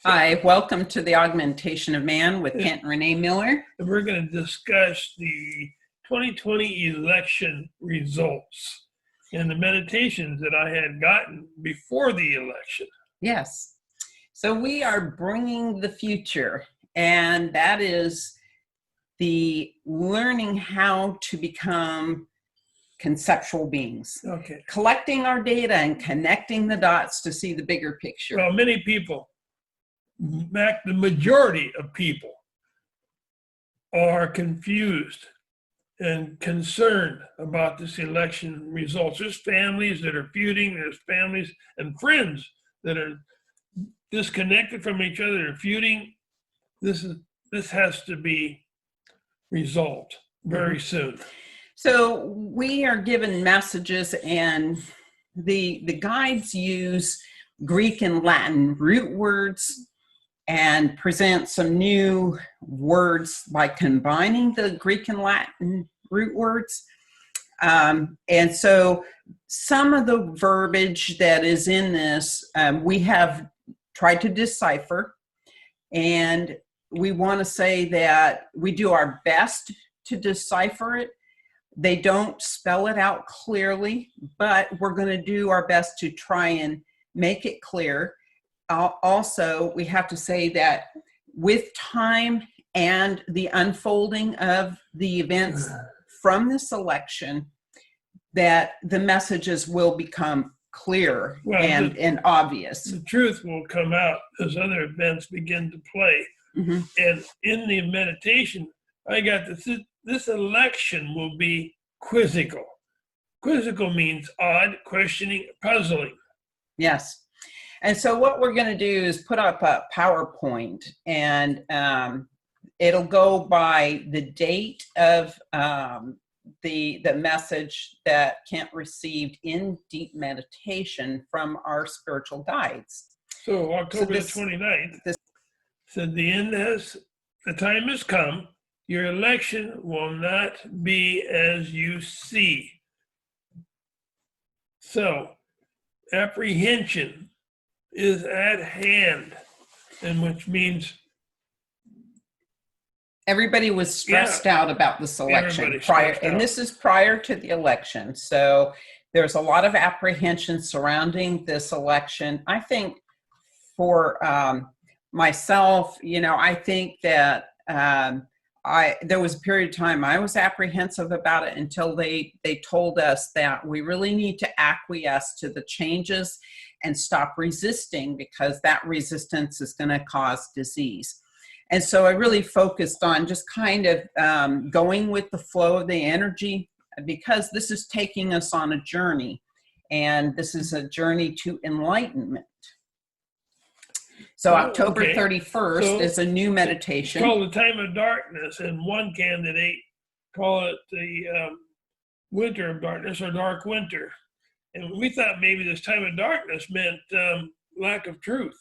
Hi, welcome to the Augmentation of Man with Kent and Renee Miller. And we're going to discuss the 2020 election results and the meditations that I had gotten before the election. Yes. So we are bringing the future, and that is the learning how to become conceptual beings. Okay. Collecting our data and connecting the dots to see the bigger picture. Well, many people, the majority of people, are confused and concerned about this election results. There's families that are feuding, there's families and friends that are disconnected from each other, they're feuding. This has to be resolved very soon. So we are given messages, and the guides use Greek and Latin root words and present some new words by combining the Greek and Latin root words. And so some of the verbiage that is in this, we have tried to decipher, and we want to say that we do our best to decipher it. They don't spell it out clearly, but we're going to do our best to try and make it clear. Also, we have to say that with time and the unfolding of the events from this election, that the messages will become clear and obvious. The truth will come out as other events begin to play. Mm-hmm. And in the meditation, I got this election will be quizzical. Quizzical means odd, questioning, puzzling. Yes. And so what we're going to do is put up a PowerPoint, and it'll go by the date of the message that Kent received in deep meditation from our spiritual guides. So October the 29th said the time has come. Your election will not be as you see. So apprehension is at hand, and which means everybody was stressed out about this election prior, and this is prior to the election. So there's a lot of apprehension surrounding this election. I think for myself, I think that there was a period of time I was apprehensive about it until they told us that we really need to acquiesce to the changes and stop resisting, because that resistance is going to cause disease. And so I really focused on just kind of going with the flow of the energy, because this is taking us on a journey, and this is a journey to enlightenment. So October 31st is a new meditation. It's called the time of darkness, and one candidate call it the winter of darkness or dark winter. And we thought maybe this time of darkness meant lack of truth.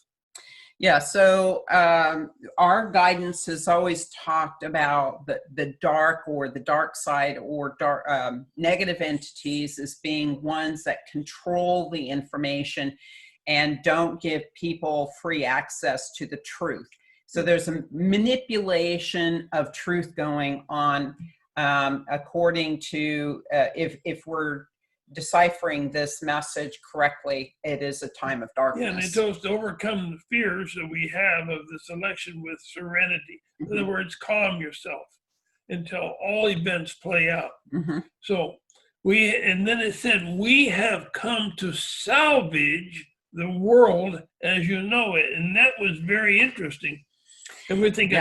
Yeah, so our guidance has always talked about the dark or the dark side or negative entities as being ones that control the information and don't give people free access to the truth. So there's a manipulation of truth going on according to, if we're deciphering this message correctly, it is a time of darkness. Yeah, and they told us to overcome the fears that we have of this election with serenity. In other words, calm yourself until all events play out. So and then it said, we have come to salvage the world as you know it. And that was very interesting. And we're thinking,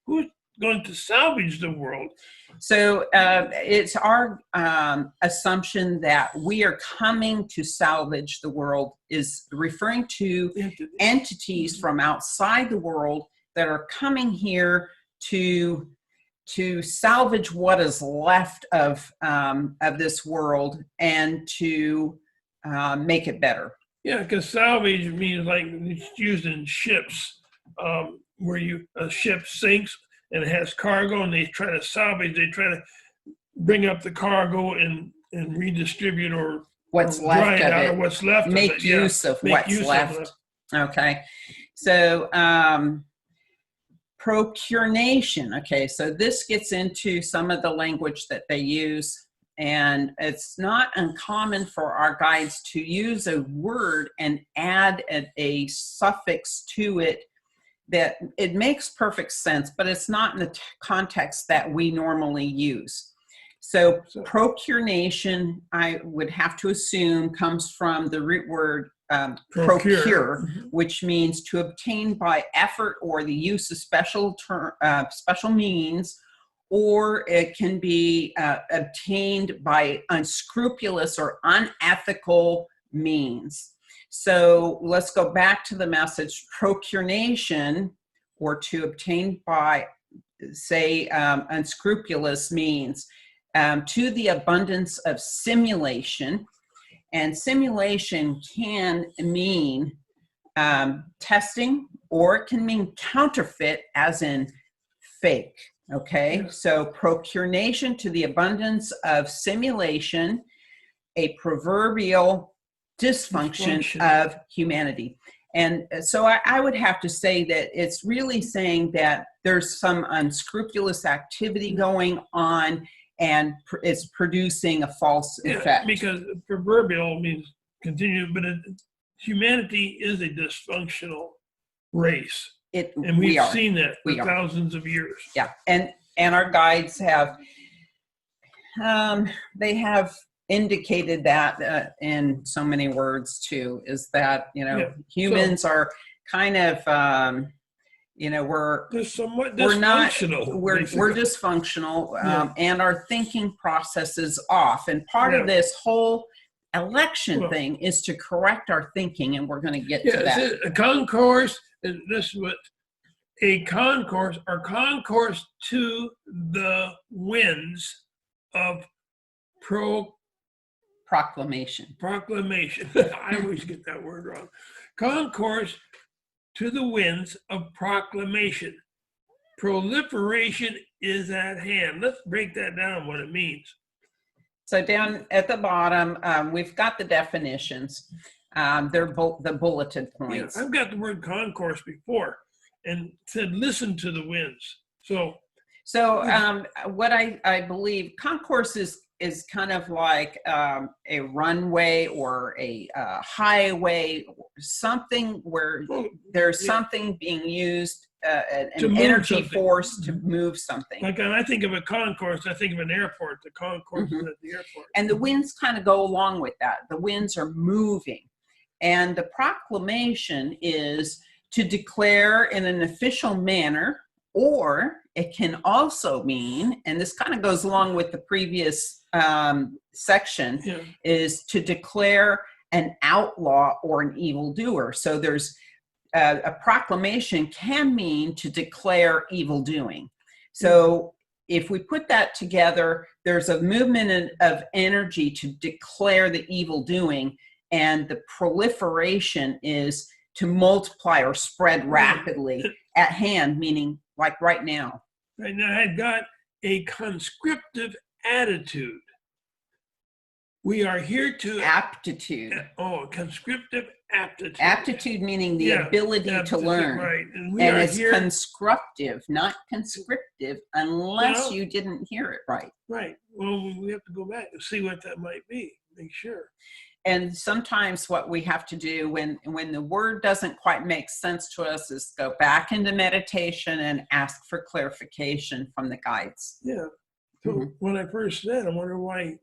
who's going to salvage the world? So it's our assumption that we are coming to salvage the world is referring to entities from outside the world that are coming here to salvage what is left of this world and to make it better. Yeah, because salvage means like it's used in ships, where a ship sinks and it has cargo, and they try to salvage. They try to bring up the cargo and redistribute or what's left of it. Or what's left make of it. Use of what's left. Okay. So procuration. Okay, so this gets into some of the language that they use, and it's not uncommon for our guides to use a word and add a suffix to it that it makes perfect sense, but it's not in the context that we normally use. So procuration, I would have to assume, comes from the root word procure, which means to obtain by effort or the use of special means, or it can be obtained by unscrupulous or unethical means. So let's go back to the message. Procuration, or to obtain by, say, unscrupulous means, to the abundance of simulation. And simulation can mean testing, or it can mean counterfeit, as in fake. Okay, so procuration to the abundance of simulation, a proverbial dysfunction of humanity. And so I would have to say that it's really saying that there's some unscrupulous activity going on, and it's producing a false effect. Because proverbial means continue, but humanity is a dysfunctional race. And we've seen that for thousands of years. Yeah, and our guides have, they have indicated that in so many words too, is that, humans are kind of, we're somewhat dysfunctional. We're dysfunctional, and our thinking process is off. And part of this whole election thing is to correct our thinking, and we're going to get to that. A concourse, and this is what a concourse, or concourse to the winds of proclamation. I always get that word wrong. Concourse to the winds of proclamation. Proliferation is at hand. Let's break that down, what it means. So down at the bottom, we've got the definitions. They're the bulleted points. I've got the word concourse before and said, listen to the winds. So what I believe, concourse is kind of like a runway or a highway, something where there's something being used, an energy force to move something. Like when I think of a concourse, I think of an airport. The concourse is at the airport. And the winds kind of go along with that. The winds are moving. And the proclamation is to declare in an official manner, or it can also mean, and this kind of goes along with the previous section, is to declare an outlaw or an evildoer. So there's a proclamation can mean to declare evil doing. So if we put that together, there's a movement of energy to declare the evil doing, and the proliferation is to multiply or spread rapidly at hand, meaning like right now. Right now, I've got a conscriptive attitude. We are here to... Aptitude. Conscriptive aptitude. Aptitude meaning the ability to learn. Right. And it's constructive, not conscriptive, unless you didn't hear it right. Right. Well, we have to go back and see what that might be, make sure. And sometimes what we have to do when the word doesn't quite make sense to us is go back into meditation and ask for clarification from the guides. Yeah. So when I first said, I wonder why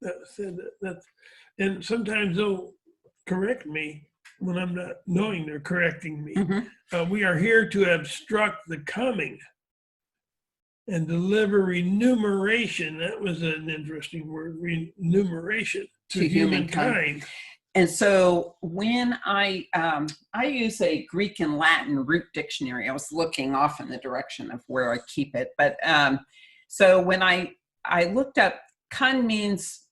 that said that. And sometimes they'll correct me when I'm not knowing they're correcting me. We are here to obstruct the coming and deliver remuneration. That was an interesting word, remuneration. To humankind. And so when I use a Greek and Latin root dictionary, I was looking off in the direction of where I keep it. But so when I looked up, kun means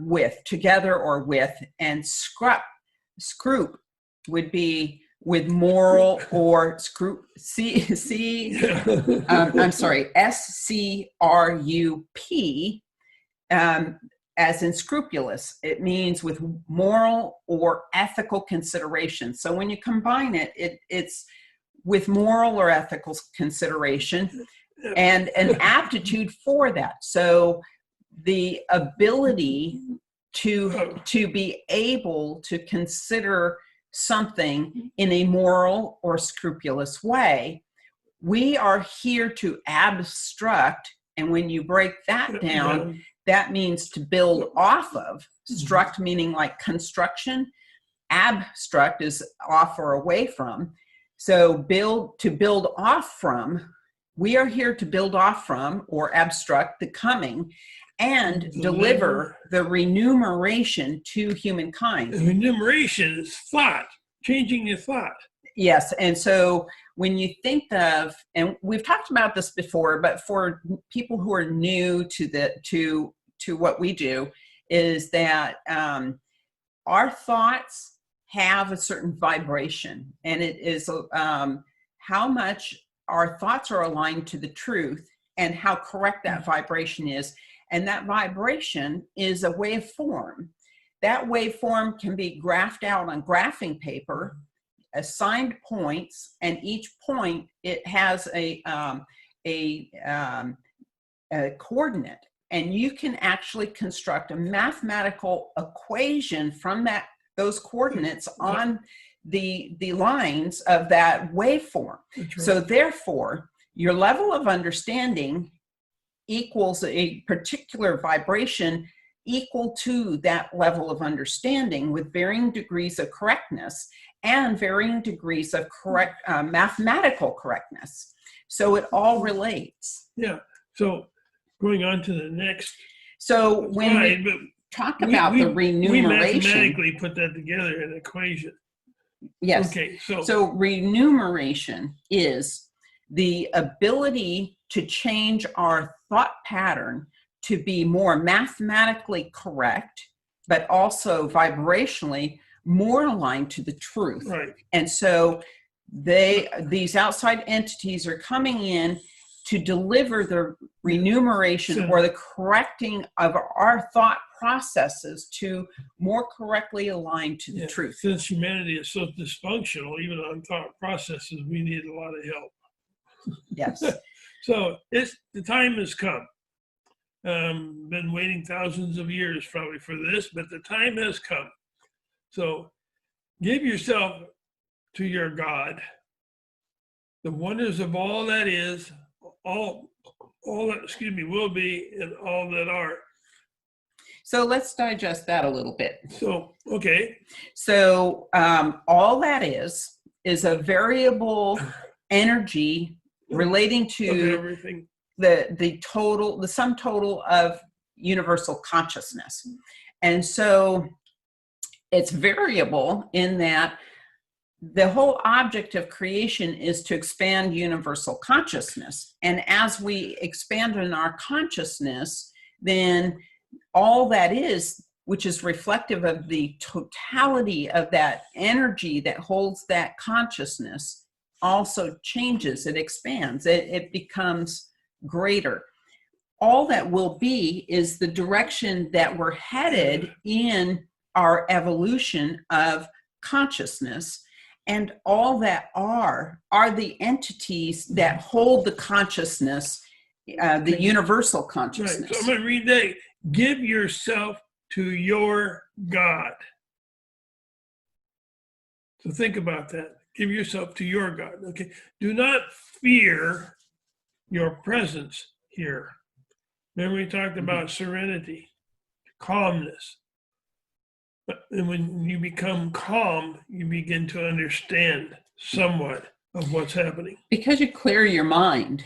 with, together or with, and scroop would be with moral or scrup, S-C-R-U-P, as in scrupulous. It means with moral or ethical consideration. So when you combine it, it's with moral or ethical consideration and an aptitude for that. So the ability to be able to consider something in a moral or scrupulous way. We are here to abstract, and when you break that down, that means to build off of. Struct meaning like construction, abstract is off or away from. So to build off from, we are here to build off from or abstract the coming and deliver the remuneration to humankind. The remuneration is thought, changing your thought. Yes, and so when you think of, and we've talked about this before, but for people who are new to what we do, is that our thoughts have a certain vibration, and it is how much our thoughts are aligned to the truth and how correct that vibration is. And that vibration is a waveform. That waveform can be graphed out on graphing paper, assigned points, and each point, it has a coordinate. And you can actually construct a mathematical equation from those coordinates on the lines of that waveform. Right. So therefore, your level of understanding equals a particular vibration equal to that level of understanding with varying degrees of correctness and varying degrees of mathematical correctness. So it all relates. Yeah. So going on to the next. So when we talk about the remuneration, we mathematically put that together in an equation. Yes. Okay. So remuneration is the ability to change our thought pattern to be more mathematically correct, but also vibrationally more aligned to the truth. Right. And so these outside entities are coming in to deliver the remuneration or the correcting of our thought processes to more correctly align to the truth. Since humanity is so dysfunctional, even on thought processes, we need a lot of help. Yes. So the time has come. Been waiting thousands of years probably for this, but the time has come. So give yourself to your God. The wonders of all that is, all that, will be, and all that are. So let's digest that a little bit. So, okay. So all that is a variable energy relating to everything. the sum total of universal consciousness. And so it's variable in that the whole object of creation is to expand universal consciousness. And as we expand in our consciousness, then all that is, which is reflective of the totality of that energy that holds that consciousness, also changes, it expands, it becomes greater. All that will be is the direction that we're headed in our evolution of consciousness. And all that are the entities that hold the consciousness, the universal consciousness. Right. So I'm going to read that. Give yourself to your God. So think about that. Give yourself to your God. Okay. Do not fear your presence here. Remember we talked about serenity, calmness. And when you become calm, you begin to understand somewhat of what's happening. Because you clear your mind.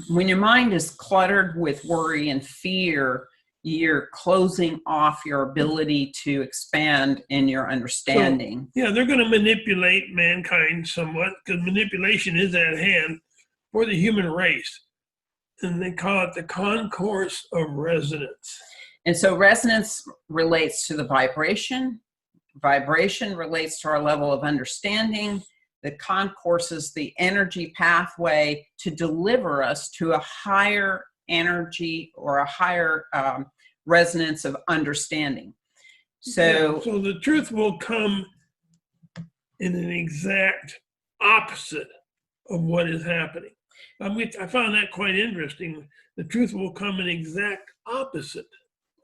When your mind is cluttered with worry and fear, you're closing off your ability to expand in your understanding. So, they're going to manipulate mankind somewhat, because manipulation is at hand for the human race. And they call it the concourse of resonance. And so resonance relates to the vibration. Vibration relates to our level of understanding. The concourse is the energy pathway to deliver us to a higher energy or a higher resonance of understanding. So the truth will come in an exact opposite of what is happening. I found that quite interesting. The truth will come an exact opposite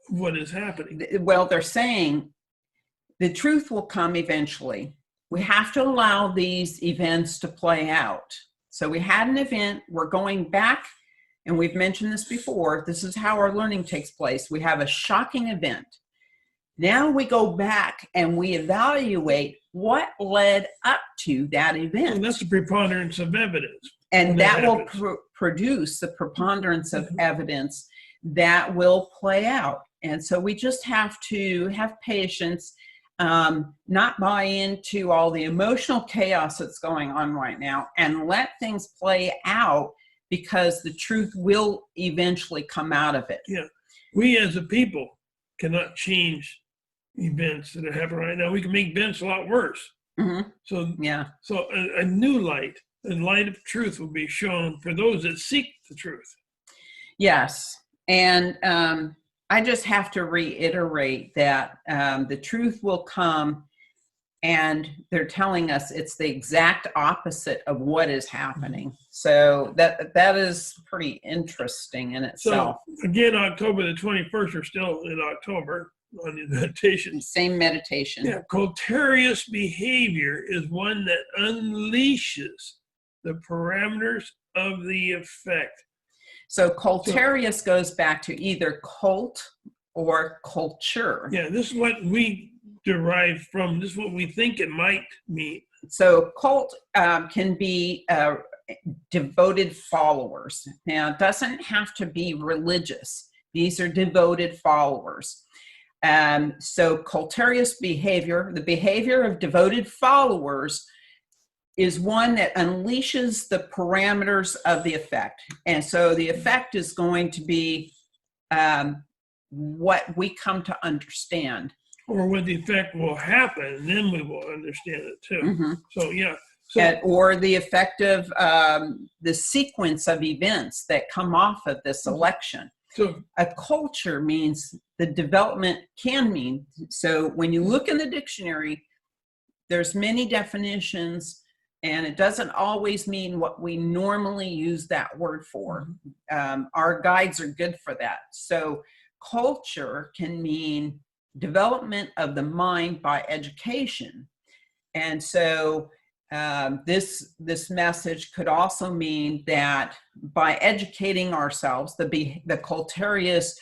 of what is happening. Well, they're saying the truth will come eventually. We have to allow these events to play out. So we had an event, we're going back, and we've mentioned this before, this is how our learning takes place. We have a shocking event. Now we go back and we evaluate what led up to that event. And that's the preponderance of evidence. And that will produce the preponderance of evidence that will play out. And so we just have to have patience, not buy into all the emotional chaos that's going on right now, and let things play out, because the truth will eventually come out of it. Yeah. We as a people cannot change events that are happening right now. We can make events a lot worse. Mm-hmm. So yeah. So a new light, the light of truth, will be shown for those that seek the truth. Yes. And I just have to reiterate that the truth will come, and they're telling us it's the exact opposite of what is happening. So that is pretty interesting in itself. So again, October the 21st, we're still in October on the meditation. Same meditation. Yeah, Coulterius behavior is one that unleashes the parameters of the effect. So Coulterius goes back to either cult or culture. Yeah, this is what we derive from. This is what we think it might mean. So cult can be devoted followers. Now, it doesn't have to be religious. These are devoted followers. So Coulterius behavior, the behavior of devoted followers, is one that unleashes the parameters of the effect. And so the effect is going to be what we come to understand. Or what the effect will happen, and then we will understand it too. Mm-hmm. So, yeah. Or the effect of the sequence of events that come off of this election. So a culture means the development can mean. So when you look in the dictionary, there's many definitions, and it doesn't always mean what we normally use that word for. Our guides are good for that. So culture can mean development of the mind by education. And so this message could also mean that by educating ourselves, the Coulterius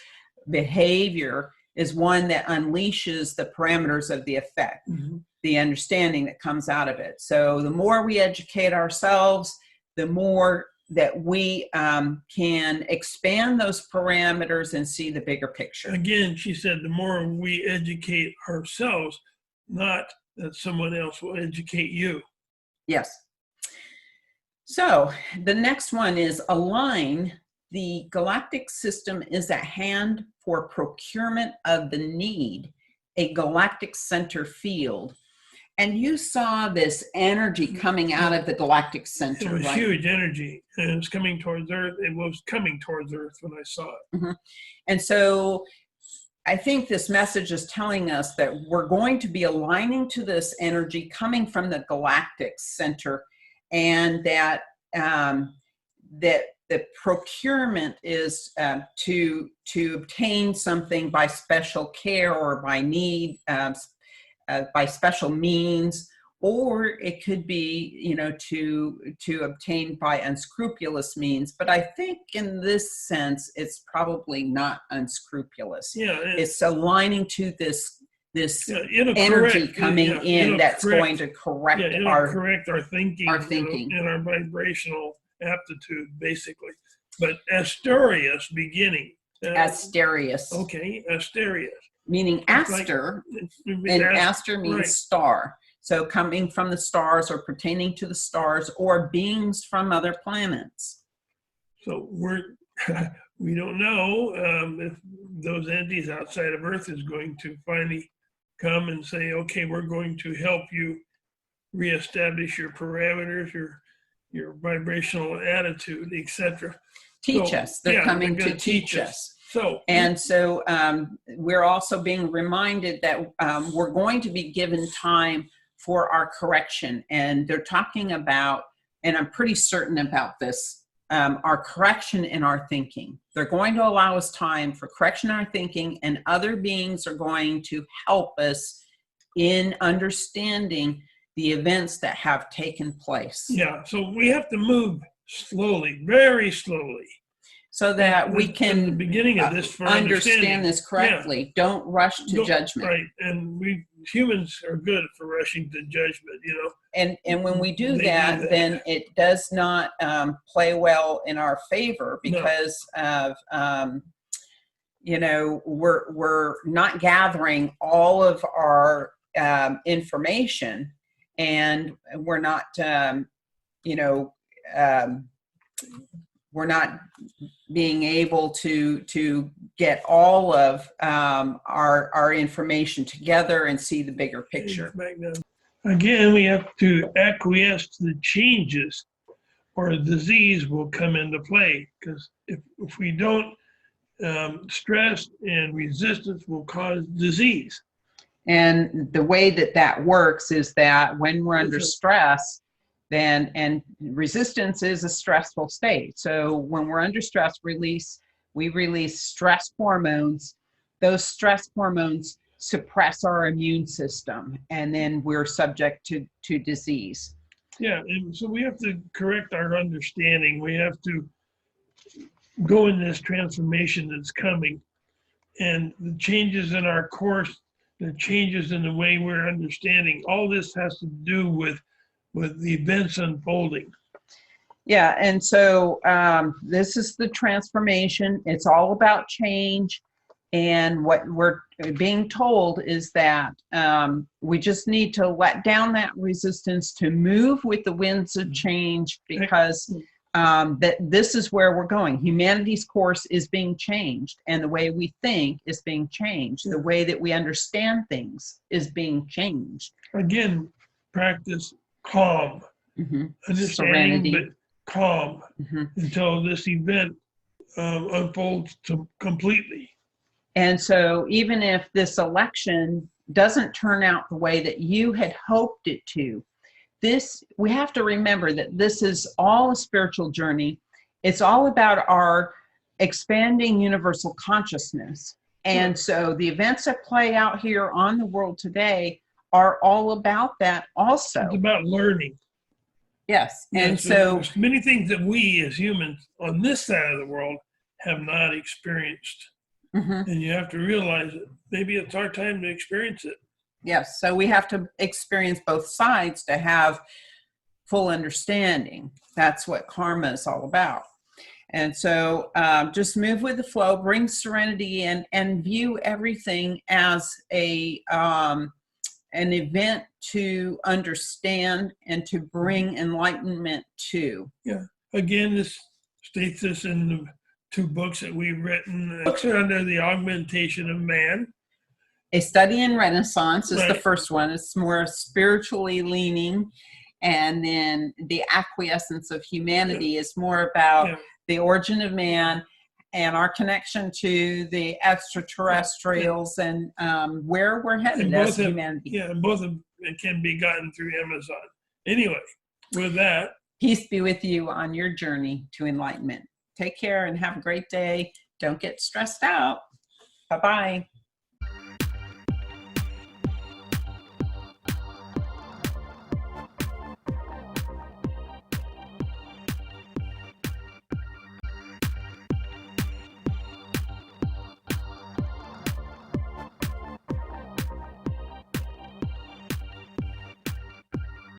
behavior is one that unleashes the parameters of the effect, the understanding that comes out of it. So the more we educate ourselves, the more that we can expand those parameters and see the bigger picture. Again, she said, the more we educate ourselves, not that someone else will educate you. Yes. So the next one is align. The galactic system is at hand for procurement of the need, a galactic center field. And you saw this energy coming out of the galactic center. It was right? huge energy, and it was coming towards Earth. It was coming towards Earth when I saw it. Mm-hmm. And so I think this message is telling us that we're going to be aligning to this energy coming from the galactic center, and that that the procurement is to obtain something by special care or by need, by special means, or it could be, to obtain by unscrupulous means. But I think in this sense, it's probably not unscrupulous. Yeah, it's aligning to this energy coming in that's going to correct our thinking, and our vibrational aptitude, basically. But Asterius beginning. Asterius. Okay, Asterius. Meaning aster, and aster means star. So coming from the stars, or pertaining to the stars, or beings from other planets. So we don't know if those entities outside of Earth is going to finally come and say, okay, we're going to help you reestablish your parameters, your vibrational attitude, etc. Teach us. They're coming to teach us. So we're also being reminded that we're going to be given time for our correction. And they're talking about, and I'm pretty certain about this, our correction in our thinking. They're going to allow us time for correction in our thinking, and other beings are going to help us in understanding the events that have taken place. Yeah, so we have to move slowly, very slowly, so that we in the can beginning of this for understand this correctly. Yeah. Don't rush to judgment. Right, and we humans are good for rushing to judgment, you know. And when we do that, then it does not play well in our favor, because of you know, we're not gathering all of our information, and we're not you know, we're not being able to get all of our information together and see the bigger picture. Again, we have to acquiesce to the changes, or a disease will come into play. Because if we don't, stress and resistance will cause disease. And the way that works is that when we're under stress, then, and resistance is a stressful state. So when we're under stress, we release stress hormones. Those stress hormones suppress our immune system, and then we're subject to disease. Yeah, and so we have to correct our understanding. We have to go in this transformation that's coming, and the changes in our course, the changes in the way we're understanding, all this has to do with the events unfolding. Yeah, and so this is the transformation. It's all about change. And what we're being told is that we just need to let down that resistance to move with the winds of change, because that this is where we're going. Humanity's course is being changed, and the way we think is being changed. The way that we understand things is being changed. Again, practice calm, understanding, serenity, but calm until this event unfolds completely. And so even if this election doesn't turn out the way that you had hoped it to, we have to remember that this is all a spiritual journey. It's all about our expanding universal consciousness. And so the events that play out here on the world today are all about that also. It's about learning. Yes. And so there's many things that we as humans on this side of the world have not experienced. And you have to realize that maybe it's our time to experience it. Yes. So we have to experience both sides to have full understanding. That's what karma is all about. And so just move with the flow, bring serenity in, and view everything as an event to understand and to bring enlightenment to. Yeah. Again, this states this in the 2 books that we've written. The books are under the augmentation of man. A Study in Renaissance is the first one. It's more spiritually leaning. And then The Acquiescence of Humanity is more about the origin of man and our connection to the extraterrestrials and where we're headed as humanity. Yeah, and both of them can be gotten through Amazon. Anyway, with that, peace be with you on your journey to enlightenment. Take care and have a great day. Don't get stressed out. Bye-bye.